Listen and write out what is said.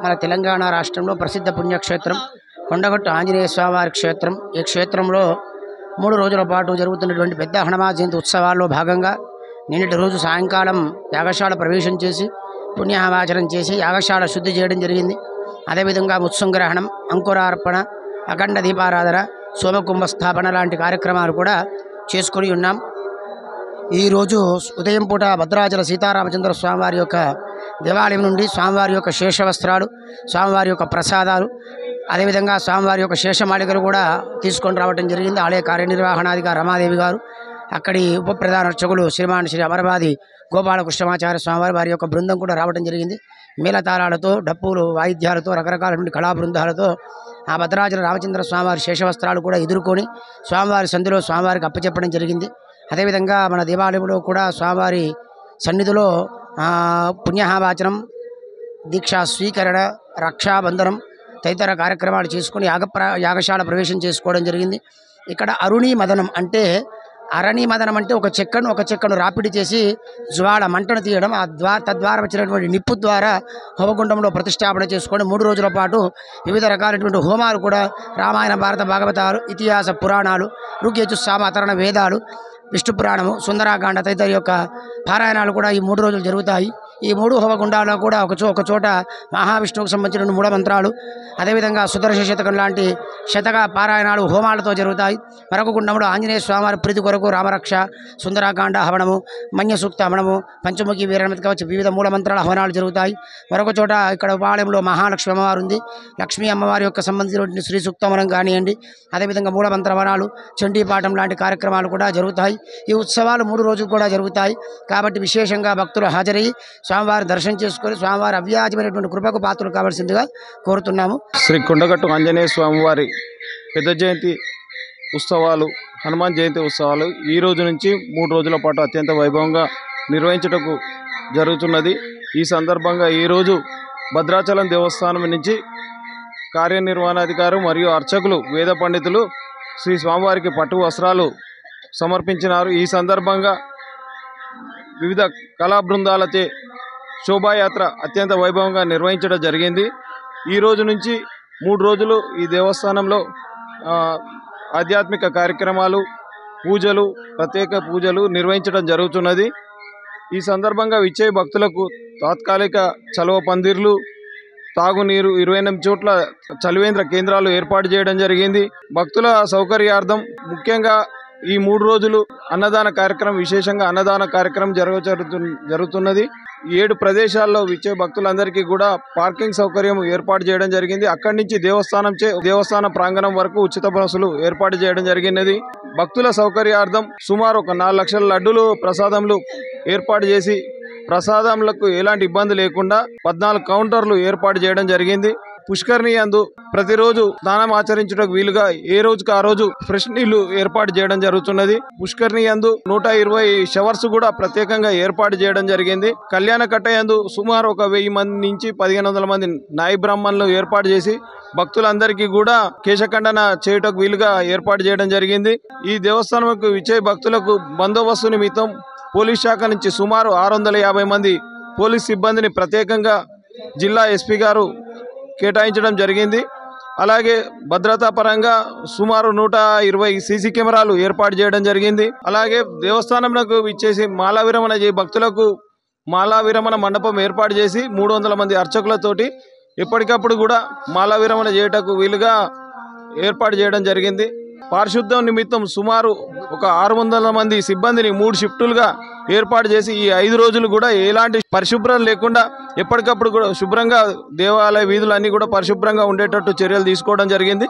మన తెలంగాణ రాష్ట్రంలో ప్రసిద్ధ పుణ్యక్షేత్రం కొండగట్టు ఆంజనేయ స్వామివారి క్షేత్రం. ఈ క్షేత్రంలో 3 రోజుల పాటు జరుగుతున్నటువంటి పెద్ద హనుమాన్ జయంతి ఉత్సవాల్లో భాగంగా నిన్నటి రోజు సాయంకాలం యాగశాల ప్రవేశం చేసి పుణ్యాహవాచనం చేసి యాగశాల శుద్ధి చేయడం జరిగింది. అదేవిధంగా ముత్సంగ్రహణం, అంకురార్పణ, అఖండ దీపారాధన, సోమకుంభ స్థాపన లాంటి కార్యక్రమాలు కూడా చేసుకొని ఉన్నాం. ఈరోజు ఉదయం పూట భద్రాచల సీతారామచంద్ర స్వామివారి యొక్క దేవాలయం నుండి స్వామివారి యొక్క శేషవస్త్రాలు, స్వామివారి యొక్క ప్రసాదాలు, అదేవిధంగా స్వామివారి యొక్క శేషమాళికలు కూడా తీసుకొని రావడం జరిగింది. ఆలయ కార్యనిర్వహణాధికారి రమాదేవి గారు, అక్కడి ఉప ప్రధాన అర్చకులు శ్రీమాన్ శ్రీ అమరవాది గోపాలకృష్ణమాచార్య స్వామివారి వారి యొక్క బృందం కూడా రావడం జరిగింది. మేళతాళాలతో, డప్పులు, వాయిద్యాలతో, రకరకాల నుండి కళా బృందాలతో ఆ భద్రాచల రామచంద్ర స్వామివారి శేషవస్త్రాలు కూడా ఎదుర్కొని స్వామివారి సంధిలో స్వామివారికి అప్పచెప్పడం జరిగింది. అదేవిధంగా మన దేవాలయంలో కూడా స్వామివారి సన్నిధిలో పుణ్యాహవాచనం, దీక్షా స్వీకరణ, రక్షాబంధనం తదితర కార్యక్రమాలు చేసుకుని యాగశాల ప్రవేశం చేసుకోవడం జరిగింది. ఇక్కడ అరుణీ మదనం అంటే ఒక చెక్కను రాపిడి చేసి జ్వాల మంటను తీయడం, తద్వారా వచ్చినటువంటి నిప్పు ద్వారా హోమగుండంలో ప్రతిష్టాపన చేసుకొని 3 రోజుల పాటు వివిధ రకాలైనటువంటి హోమాలు కూడా రామాయణ, భారత, భాగవతాలు, ఇతిహాస పురాణాలు, ఋగ్యజు, సామ, అతరణ వేదాలు, విష్ణు పురాణము, సుందరాకాండ తదితర యొక్క పారాయణాలు కూడా ఈ 3 రోజులు జరుగుతాయి. ఈ 3 హోమగుండాల్లో కూడా ఒక చోట మహావిష్ణువుకు సంబంధించిన మూలమంత్రాలు, అదేవిధంగా సుదర్శన శతకం లాంటి శతక పారాయణాలు హోమాలతో జరుగుతాయి. మరొక గుండంలో ఆంజనేయ స్వామివారి ప్రీతి కొరకు రామరక్ష, సుందరాకాండ హవనము, మన్య సూక్త హవనము, పంచముఖి వీరనమితి కావచ్చు వివిధ మూలమంత్రాల హవనాలు జరుగుతాయి. మరొక చోట ఇక్కడ ఉపాలయంలో మహాలక్ష్మి అమ్మవారు ఉంది. లక్ష్మీ అమ్మవారి యొక్క సంబంధించినటువంటి శ్రీ సూక్త హవనం కానివ్వండి, అదేవిధంగా మూలమంత్ర హవనాలు, చండీపాఠం లాంటి కార్యక్రమాలు కూడా జరుగుతాయి. ఈ ఉత్సవాలు 3 రోజులు కూడా జరుగుతాయి. కాబట్టి విశేషంగా భక్తులు హాజరయ్యి స్వామివారి దర్శనం చేసుకొని స్వామివారి అవ్యాజమైనటువంటి కృపకు పాత్రలు కావాల్సిందిగా కోరుతున్నాము. శ్రీ కొండగట్టు ఆంజనేయ స్వామివారి పెద్ద జయంతి ఉత్సవాలు, హనుమాన్ జయంతి ఉత్సవాలు ఈ రోజు నుంచి 3 రోజుల పాటు అత్యంత వైభవంగా నిర్వహించుటకు జరుగుతున్నది. ఈ సందర్భంగా ఈరోజు భద్రాచలం దేవస్థానం నుంచి కార్యనిర్వహణాధికారి మరియు అర్చకులు, వేద పండితులు శ్రీ స్వామివారికి పట్టు వస్త్రాలు సమర్పించినారు. ఈ సందర్భంగా వివిధ కళా బృందాలచే శోభాయాత్ర అత్యంత వైభవంగా నిర్వహించడం జరిగింది. ఈ రోజు నుంచి 3 రోజులు ఈ దేవస్థానంలో ఆధ్యాత్మిక కార్యక్రమాలు, పూజలు, ప్రత్యేక పూజలు నిర్వహించడం జరుగుతున్నది. ఈ సందర్భంగా విచ్చే భక్తులకు తాత్కాలిక చలువ పందిర్లు, తాగునీరు, 28 చోట్ల చలివేంద్ర కేంద్రాలు ఏర్పాటు చేయడం జరిగింది. భక్తుల సౌకర్యార్థం ముఖ్యంగా ఈ 3 రోజులు అన్నదాన కార్యక్రమం, విశేషంగా అన్నదాన కార్యక్రమం జరుగుతున్నది. 7 ప్రదేశాల్లో విచ్చే భక్తులందరికీ కూడా పార్కింగ్ సౌకర్యం ఏర్పాటు చేయడం జరిగింది. అక్కడి నుంచి దేవస్థాన ప్రాంగణం వరకు ఉచిత బస్సులు ఏర్పాటు చేయడం జరిగినది. భక్తుల సౌకర్యార్థం సుమారు 4 లక్షల లడ్డూలు ప్రసాదములు ఏర్పాటు చేసి ప్రసాదములకు ఎలాంటి ఇబ్బంది లేకుండా 14 కౌంటర్లు ఏర్పాటు చేయడం జరిగింది. పుష్కరిణి యందు ప్రతిరోజు స్నానం ఆచరించుటకు వీలుగా ఏ రోజుకు ఆ రోజు ఫ్రెష్ నీళ్లు ఏర్పాటు చేయడం జరుగుతున్నది. పుష్కరిణి యందు 120 షవర్స్ కూడా ప్రత్యేకంగా ఏర్పాటు చేయడం జరిగింది. కళ్యాణ కట్ట యందు సుమారు 1000 మంది నుంచి 1500 మంది నాయ బ్రాహ్మణులు ఏర్పాటు చేసి భక్తులందరికీ కూడా కేశఖండన చేయుటకు వీలుగా ఏర్పాటు చేయడం జరిగింది. ఈ దేవస్థానంకు విచ్చే భక్తులకు బందోబస్తు నిమిత్తం పోలీస్ శాఖ నుంచి సుమారు 650 మంది పోలీస్ సిబ్బందిని ప్రత్యేకంగా జిల్లా ఎస్పీ గారు కేటాయించడం జరిగింది. అలాగే భద్రతా పరంగా సుమారు 120 సీసీ కెమెరాలు ఏర్పాటు చేయడం జరిగింది. అలాగే దేవస్థానంలో ఇచ్చేసి మాలా విరమణ భక్తులకు మాలా విరమణ మండపం ఏర్పాటు చేసి 300 మంది అర్చకులతోటి ఎప్పటికప్పుడు కూడా మాలా విరమణ చేయటకు వీలుగా ఏర్పాటు చేయడం జరిగింది. పారిశుద్ధ్యం నిమిత్తం సుమారు 600 మంది సిబ్బందిని 3 షిఫ్టులుగా ఏర్పాటు చేసి ఈ 5 రోజులు కూడా ఎలాంటి పరిశుభ్రం లేకుండా ఎప్పటికప్పుడు కూడా శుభ్రంగా దేవాలయ వీధులన్నీ కూడా పరిశుభ్రంగా ఉండేటట్టు చర్యలు తీసుకోవడం జరిగింది.